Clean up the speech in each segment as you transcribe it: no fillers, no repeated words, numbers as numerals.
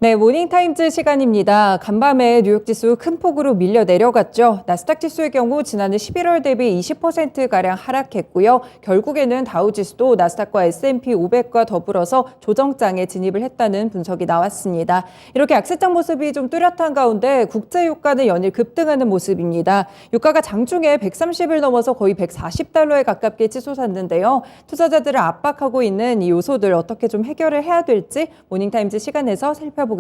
네, 모닝타임즈 시간입니다. 간밤에 뉴욕 지수 큰 폭으로 밀려 내려갔죠. 나스닥 지수의 경우 지난해 11월 대비 20%가량 하락했고요. 결국에는 다우 지수도 나스닥과 S&P 500과 더불어서 조정장에 진입을 했다는 분석이 나왔습니다. 이렇게 약세장 모습이 좀 뚜렷한 가운데 국제 유가는 연일 급등하는 모습입니다. 유가가 장중에 130을 넘어서 거의 140달러에 가깝게 치솟았는데요. 투자자들을 압박하고 있는 이 요소들 어떻게 좀 해결을 해야 될지 모닝타임즈 시간에서 살펴보겠습니다.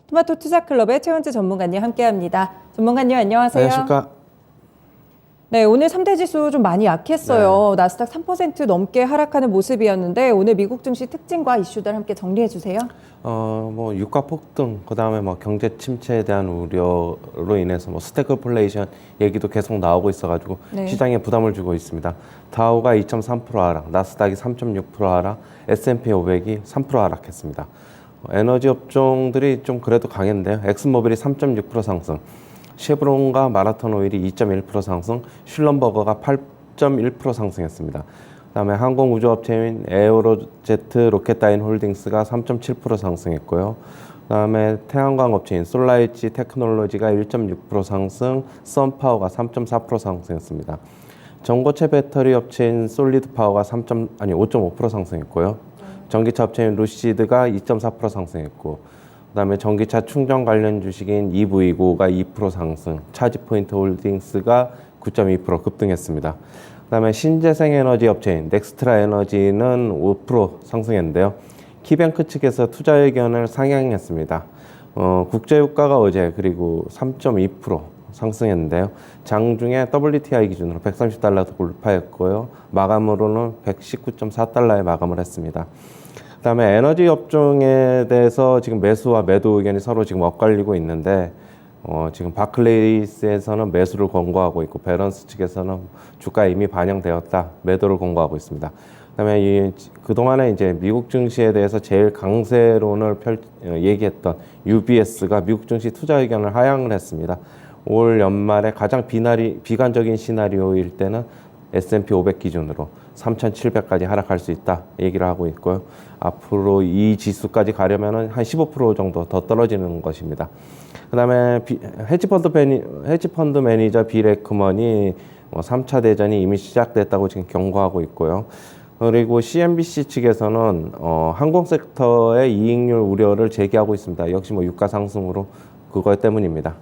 토마토 투자클럽의 최원재 전문가님 함께합니다. 전문가님 안녕하세요. 안녕하십니까. 네, 오늘 3대 지수 좀 많이 약했어요. 나스닥 3% 넘게 하락하는 모습이었는데 오늘 미국 증시 특징과 이슈들 함께 정리해 주세요. 유가 폭등, 그다음에 경제 침체에 대한 우려로 인해서 스태그플레이션 얘기도 계속 나오고 있어가지고 네. 시장에 부담을 주고 있습니다. 다우가 2.3% 하락, 나스닥이 3.6% 하락, S&P 500이 3% 하락했습니다. 에너지 업종들이 좀 그래도 강했는데요. 엑슨모빌이 3.6% 상승, 쉐브론과 마라톤 오일이 2.1% 상승, 슐럼버거가 8.1% 상승했습니다. 그다음에 항공우주업체인 에어로제트 로켓다인 홀딩스가 3.7% 상승했고요. 그다음에 태양광 업체인 솔라이치 테크놀로지가 1.6% 상승, 썬파워가 3.4% 상승했습니다. 전고체 배터리 업체인 솔리드파워가 5.5% 상승했고요. 전기차 업체인 루시드가 2.4% 상승했고, 그다음에 전기차 충전 관련 주식인 EV고가 2% 상승, 차지포인트 홀딩스가 9.2% 급등했습니다. 그다음에 신재생 에너지 업체인 넥스트라 에너지는 5% 상승했는데요. 키뱅크 측에서 투자 의견을 상향했습니다. 국제유가가 어제 그리고 3.2% 상승했는데요. 장중에 WTI 기준으로 130달러 돌파했고요. 마감으로는 119.4달러에 마감을 했습니다. 그다음에 에너지 업종에 대해서 지금 매수와 매도 의견이 서로 지금 엇갈리고 있는데 지금 바클레이스에서는 매수를 권고하고 있고 베런스 측에서는 주가에 이미 반영되었다 매도를 권고하고 있습니다. 그다음에 그동안에 이제 미국 증시에 대해서 제일 강세론을 얘기했던 UBS가 미국 증시 투자 의견을 하향을 했습니다. 올 연말에 가장 비관적인 시나리오일 때는 S&P 500 기준으로 3,700까지 하락할 수 있다 얘기를 하고 있고요. 앞으로 이 지수까지 가려면 한 15% 정도 더 떨어지는 것입니다. 그다음에 헤지펀드 매니저 빌 에크먼이 3차 대전이 이미 시작됐다고 지금 경고하고 있고요. 그리고 CNBC 측에서는 항공 섹터의 이익률 우려를 제기하고 있습니다. 역시 유가 상승으로 그것 때문입니다.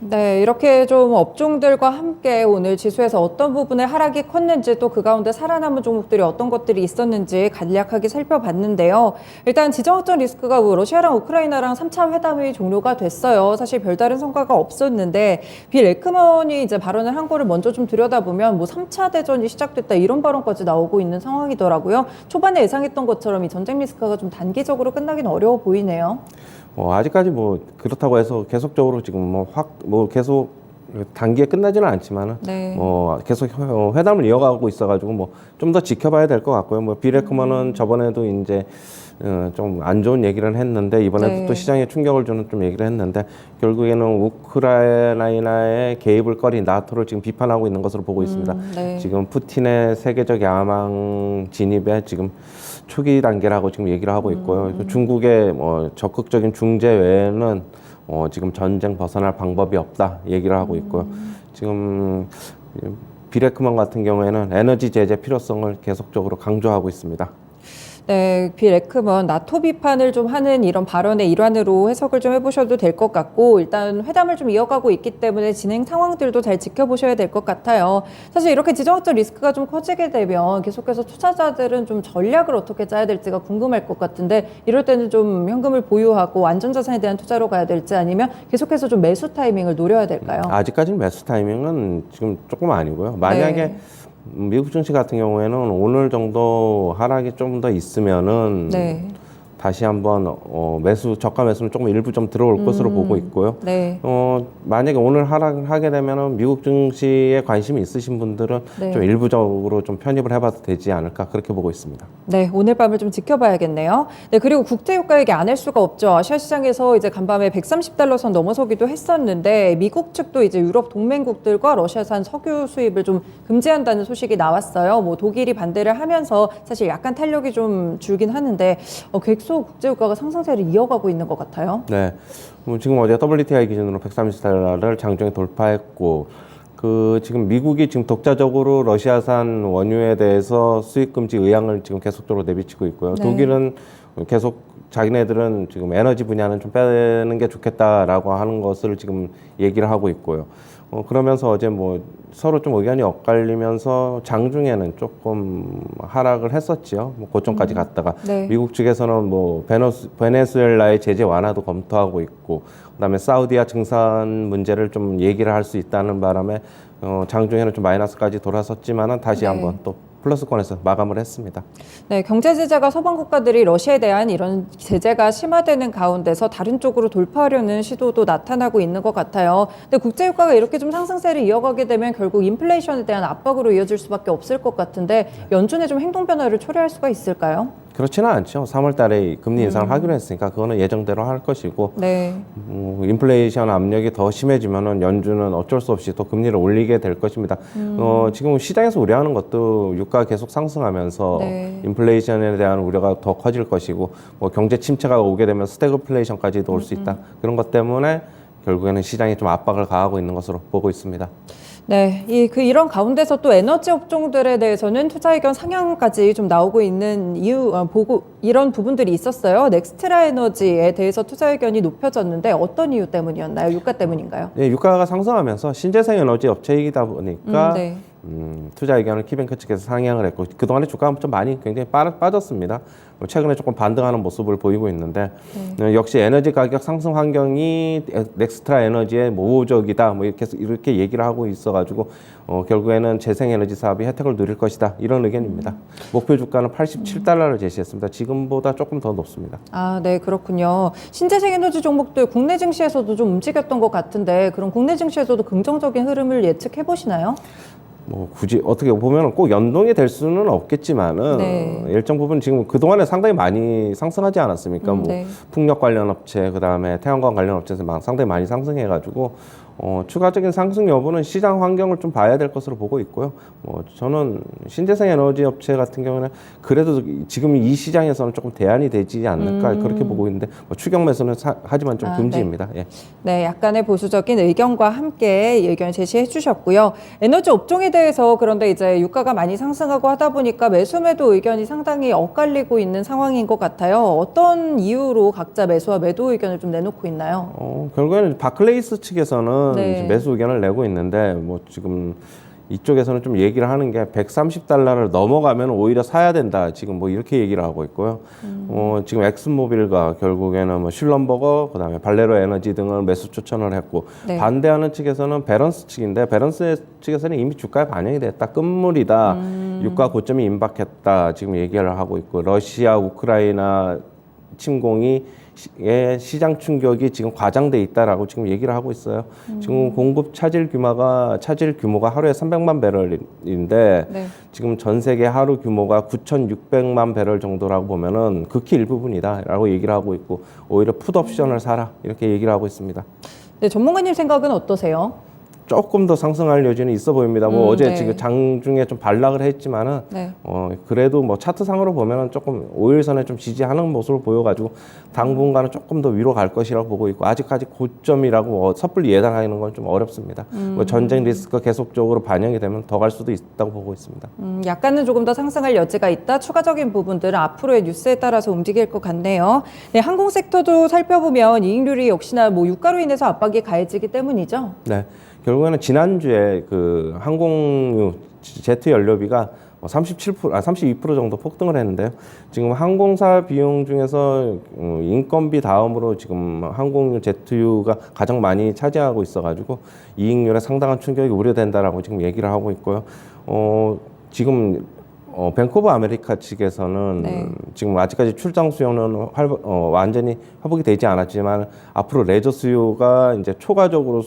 네, 이렇게 좀 업종들과 함께 오늘 지수에서 어떤 부분에 하락이 컸는지 또 그 가운데 살아남은 종목들이 어떤 것들이 있었는지 간략하게 살펴봤는데요. 일단 지정학적 리스크가 러시아랑 우크라이나랑 3차 회담이 종료가 됐어요. 사실 별다른 성과가 없었는데 빌 에크먼이 이제 발언을 한 거를 먼저 좀 들여다보면 3차 대전이 시작됐다 이런 발언까지 나오고 있는 상황이더라고요. 초반에 예상했던 것처럼 이 전쟁 리스크가 좀 단기적으로 끝나긴 어려워 보이네요. 아직까지 그렇다고 해서 계속적으로 지금 계속 단기에 끝나지는 않지만은 네. 계속 회담을 이어가고 있어가지고 좀 더 지켜봐야 될 것 같고요. 빌 에크먼은 저번에도 이제 좀 안 좋은 얘기를 했는데 이번에도 네. 또 시장에 충격을 주는 좀 얘기를 했는데 결국에는 우크라이나의 개입을 꺼린 나토를 지금 비판하고 있는 것으로 보고 있습니다. 네. 지금 푸틴의 세계적 야망 진입에 지금 초기 단계라고 지금 얘기를 하고 있고요. 중국의 적극적인 중재 외에는 지금 전쟁 벗어날 방법이 없다 얘기를 하고 있고요. 지금 빌 에크먼 같은 경우에는 에너지 제재 필요성을 계속적으로 강조하고 있습니다. 네, 빌 에크먼 나토 비판을 좀 하는 이런 발언의 일환으로 해석을 좀 해보셔도 될 것 같고 일단 회담을 좀 이어가고 있기 때문에 진행 상황들도 잘 지켜보셔야 될 것 같아요. 사실 이렇게 지정학적 리스크가 좀 커지게 되면 계속해서 투자자들은 좀 전략을 어떻게 짜야 될지가 궁금할 것 같은데 이럴 때는 좀 현금을 보유하고 안전자산에 대한 투자로 가야 될지 아니면 계속해서 좀 매수 타이밍을 노려야 될까요? 아직까지는 매수 타이밍은 지금 조금 아니고요. 만약에 네. 미국 증시 같은 경우에는 오늘 정도 하락이 좀 더 있으면은 네. 다시 한번 저가 매수는 조금 일부 좀 들어올 것으로 보고 있고요. 네. 만약에 오늘 하락을 하게 되면은 미국 증시에 관심이 있으신 분들은 네. 좀 일부적으로 좀 편입을 해봐도 되지 않을까 그렇게 보고 있습니다. 네, 오늘 밤을 좀 지켜봐야겠네요. 네, 그리고 국제유가 얘기 안 할 수가 없죠. 아시아 시장에서 이제 간밤에 130달러 선 넘어서기도 했었는데 미국 측도 이제 유럽 동맹국들과 러시아산 석유 수입을 좀 금지한다는 소식이 나왔어요. 독일이 반대를 하면서 사실 약간 탄력이 좀 줄긴 하는데 계획 계속 국제유가가 상승세를 이어가고 있는 것 같아요. 네. 지금 어제 WTI 기준으로 130달러를 장중에 돌파했고, 지금 미국이 지금 독자적으로 러시아산 원유에 대해서 수입 금지 의향을 지금 계속적으로 내비치고 있고요. 네. 독일은 계속 자기네들은 지금 에너지 분야는 좀 빼는 게 좋겠다라고 하는 것을 지금 얘기를 하고 있고요. 그러면서 어제 뭐 서로 좀 의견이 엇갈리면서 장중에는 조금 하락을 했었지요. 뭐 고점까지 갔다가 네. 미국 측에서는 뭐 베네수엘라의 제재 완화도 검토하고 있고, 그다음에 사우디아 증산 문제를 좀 얘기를 할 수 있다는 바람에 장중에는 좀 마이너스까지 돌아섰지만은 다시 네. 한번 또 플러스권에서 마감을 했습니다. 네, 경제 제재가 서방 국가들이 러시아에 대한 이런 제재가 심화되는 가운데서 다른 쪽으로 돌파하려는 시도도 나타나고 있는 것 같아요. 근데 국제유가가 이렇게 좀 상승세를 이어가게 되면 결국 인플레이션에 대한 압박으로 이어질 수밖에 없을 것 같은데 연준의 좀 행동 변화를 초래할 수가 있을까요? 그렇지는 않죠. 3월 달에 금리 인상을 하기로 했으니까 그거는 예정대로 할 것이고, 네. 인플레이션 압력이 더 심해지면은 연준은 어쩔 수 없이 또 금리를 올리게 될 것입니다. 지금 시장에서 우려하는 것도 유가가 계속 상승하면서 네. 인플레이션에 대한 우려가 더 커질 것이고, 뭐 경제 침체가 오게 되면 스태그플레이션까지도 올 수 있다. 그런 것 때문에 결국에는 시장이 좀 압박을 가하고 있는 것으로 보고 있습니다. 네, 이런 가운데서 또 에너지 업종들에 대해서는 투자 의견 상향까지 좀 나오고 있는 이런 부분들이 있었어요. 넥스트라 에너지에 대해서 투자 의견이 높여졌는데 어떤 이유 때문이었나요? 유가 때문인가요? 네, 유가가 상승하면서 신재생 에너지 업체이다 보니까 네. 투자 의견을 키뱅크 측에서 상향을 했고, 그동안에 주가가 좀 많이 굉장히 빠졌습니다. 최근에 조금 반등하는 모습을 보이고 있는데, 역시 에너지 가격 상승 환경이 넥스트라 에너지의 우호적이다, 뭐 이렇게 얘기를 하고 있어가지고 결국에는 재생에너지 사업이 혜택을 누릴 것이다, 이런 의견입니다. 목표 주가는 87달러를 제시했습니다. 지금보다 조금 더 높습니다. 아, 네, 그렇군요. 신재생 에너지 종목들 국내 증시에서도 좀 움직였던 것 같은데 그럼 국내 증시에서도 긍정적인 흐름을 예측해 보시나요? 뭐 굳이 어떻게 보면 꼭 연동이 될 수는 없겠지만은 네. 일정 부분 지금 그동안에 상당히 많이 상승하지 않았습니까? 뭐 네. 풍력 관련 업체, 그다음에 태양광 관련 업체에서 상당히 많이 상승해 가지고 추가적인 상승 여부는 시장 환경을 좀 봐야 될 것으로 보고 있고요. 저는 신재생 에너지 업체 같은 경우는 그래도 지금 이 시장에서는 조금 대안이 되지 않을까, 그렇게 보고 있는데 추격 매수는 하지만 좀 금지입니다. 네. 예. 네, 약간의 보수적인 의견과 함께 의견 제시해 주셨고요. 에너지 업종에 대해서 그런데 이제 유가가 많이 상승하고 하다 보니까 매수 매도 의견이 상당히 엇갈리고 있는 상황인 것 같아요. 어떤 이유로 각자 매수와 매도 의견을 좀 내놓고 있나요? 결국에는 바클레이스 측에서는 네. 이제 매수 의견을 내고 있는데, 뭐 지금 이쪽에서는 좀 얘기를 하는 게 130달러를 넘어가면 오히려 사야 된다, 지금 뭐 이렇게 얘기를 하고 있고요. 지금 엑슨모빌과 결국에는 뭐 슐럼버거, 그다음에 발레로 에너지 등을 매수 추천을 했고, 네. 반대하는 측에서는 베런스 측인데, 베런스 측에서는 이미 주가에 반영이 됐다, 끝물이다, 유가 고점이 임박했다, 지금 얘기를 하고 있고, 러시아 우크라이나 침공이 시장 충격이 지금 과장돼 있다라고 지금 얘기를 하고 있어요. 지금 공급 차질 규모가 하루에 300만 배럴인데, 네. 지금 전 세계 하루 규모가 9,600만 배럴 정도라고 보면은 극히 일부분이다라고 얘기를 하고 있고, 오히려 풋옵션을 사라, 이렇게 얘기를 하고 있습니다. 네, 전문가님 생각은 어떠세요? 조금 더 상승할 여지는 있어 보입니다. 뭐 어제 네. 지금 장중에 좀 반락을 했지만은 네. 그래도 뭐 차트상으로 보면은 조금 5일선에 좀 지지하는 모습을 보여가지고 당분간은 조금 더 위로 갈 것이라고 보고 있고, 아직까지 고점이라고 섣불리 예상하는 건 좀 어렵습니다. 뭐 전쟁 리스크가 계속적으로 반영이 되면 더 갈 수도 있다고 보고 있습니다. 약간은 조금 더 상승할 여지가 있다. 추가적인 부분들은 앞으로의 뉴스에 따라서 움직일 것 같네요. 네, 항공 섹터도 살펴보면 이익률이 역시나 뭐 유가로 인해서 압박이 가해지기 때문이죠. 네. 결국에는 지난주에 그 항공유 제트 연료비가 32% 정도 폭등을 했는데요. 지금 항공사 비용 중에서 인건비 다음으로 지금 항공유 제트유가 가장 많이 차지하고 있어가지고 이익률에 상당한 충격이 우려된다라고 지금 얘기를 하고 있고요. 지금 뱅크 오브 아메리카 측에서는 네. 지금 아직까지 출장 수요는 완전히 회복이 되지 않았지만 앞으로 레저 수요가 이제 초과적으로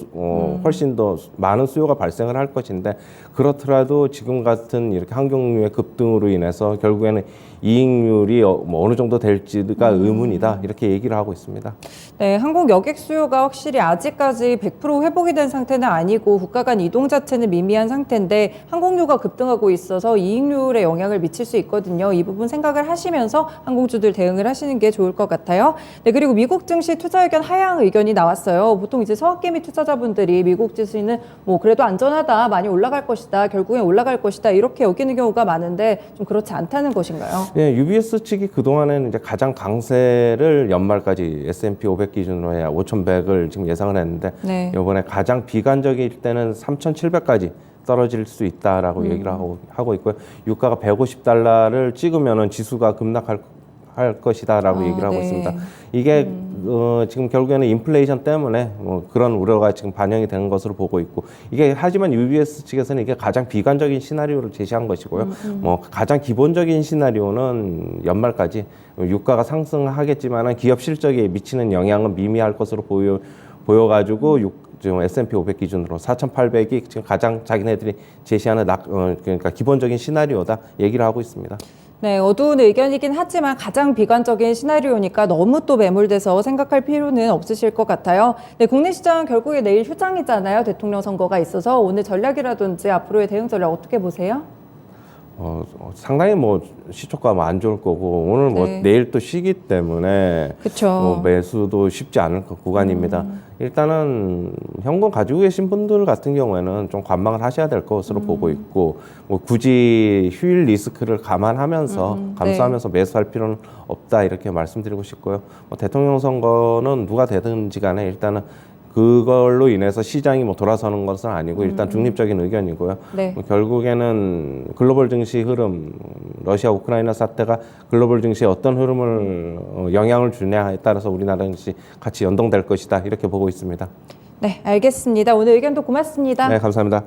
훨씬 더 많은 수요가 발생을 할 것인데, 그렇더라도 지금 같은 이렇게 항공유의 급등으로 인해서 결국에는 이익률이 뭐 어느 정도 될지가 의문이다, 이렇게 얘기를 하고 있습니다. 네, 항공 여객 수요가 확실히 아직까지 100% 회복이 된 상태는 아니고 국가 간 이동 자체는 미미한 상태인데 항공료가 급등하고 있어서 이익률에 영향을 영향을 미칠 수 있거든요. 이 부분 생각을 하시면서 항공주들 대응을 하시는 게 좋을 것 같아요. 네, 그리고 미국 증시 투자 의견 하향 의견이 나왔어요. 보통 이제 서학개미 투자자분들이 미국 증시는 뭐 그래도 안전하다, 많이 올라갈 것이다, 결국엔 올라갈 것이다 이렇게 여기는 경우가 많은데 좀 그렇지 않다는 것인가요? 네, UBS 측이 그동안에는 이제 가장 강세를 연말까지 S&P 500 기준으로 해야 5,100을 지금 예상을 했는데 네. 이번에 가장 비관적일 때는 3,700까지 떨어질 수 있다라고 얘기를 하고 있고요. 유가가 150달러를 찍으면은 지수가 급락할 것이다라고 얘기를 하고 네. 있습니다. 이게 지금 결국에는 인플레이션 때문에 뭐 그런 우려가 지금 반영이 되는 것으로 보고 있고 이게 하지만 UBS 측에서는 이게 가장 비관적인 시나리오를 제시한 것이고요. 뭐 가장 기본적인 시나리오는 연말까지 유가가 상승하겠지만은 기업 실적에 미치는 영향은 미미할 것으로 보여가지고 지금 S&P 500 기준으로 4,800이 지금 가장 자기네들이 제시하는 그러니까 기본적인 시나리오다 얘기를 하고 있습니다. 네, 어두운 의견이긴 하지만 가장 비관적인 시나리오니까 너무 또 매몰돼서 생각할 필요는 없으실 것 같아요. 네, 국내 시장 결국에 내일 휴장이잖아요. 대통령 선거가 있어서 오늘 전략이라든지 앞으로의 대응 전략 어떻게 보세요? 상당히 뭐 시초가 뭐 안 좋을 거고 오늘 뭐 네. 내일 또 쉬기 때문에 그쵸. 뭐 매수도 쉽지 않을 구간입니다. 일단은 현금 가지고 계신 분들 같은 경우에는 좀 관망을 하셔야 될 것으로 보고 있고 뭐 굳이 휴일 리스크를 감수하면서 매수할 필요는 없다 이렇게 말씀드리고 싶고요. 뭐 대통령 선거는 누가 되든지 간에 일단은 그걸로 인해서 시장이 뭐 돌아서는 것은 아니고 일단 중립적인 의견이고요. 네. 뭐 결국에는 글로벌 증시 흐름, 러시아 우크라이나 사태가 글로벌 증시에 어떤 흐름을 영향을 주냐에 따라서 우리나라 증시 같이 연동될 것이다 이렇게 보고 있습니다. 네, 알겠습니다. 오늘 의견도 고맙습니다. 네, 감사합니다.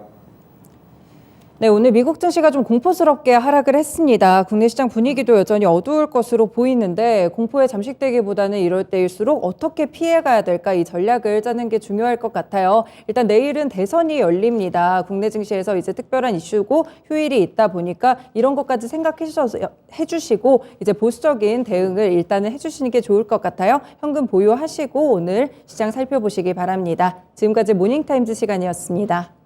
네, 오늘 미국 증시가 좀 공포스럽게 하락을 했습니다. 국내 시장 분위기도 여전히 어두울 것으로 보이는데 공포에 잠식되기보다는 이럴 때일수록 어떻게 피해가야 될까 이 전략을 짜는 게 중요할 것 같아요. 일단 내일은 대선이 열립니다. 국내 증시에서 이제 특별한 이슈고 휴일이 있다 보니까 이런 것까지 해주시고 이제 보수적인 대응을 일단은 해주시는 게 좋을 것 같아요. 현금 보유하시고 오늘 시장 살펴보시기 바랍니다. 지금까지 모닝타임즈 시간이었습니다.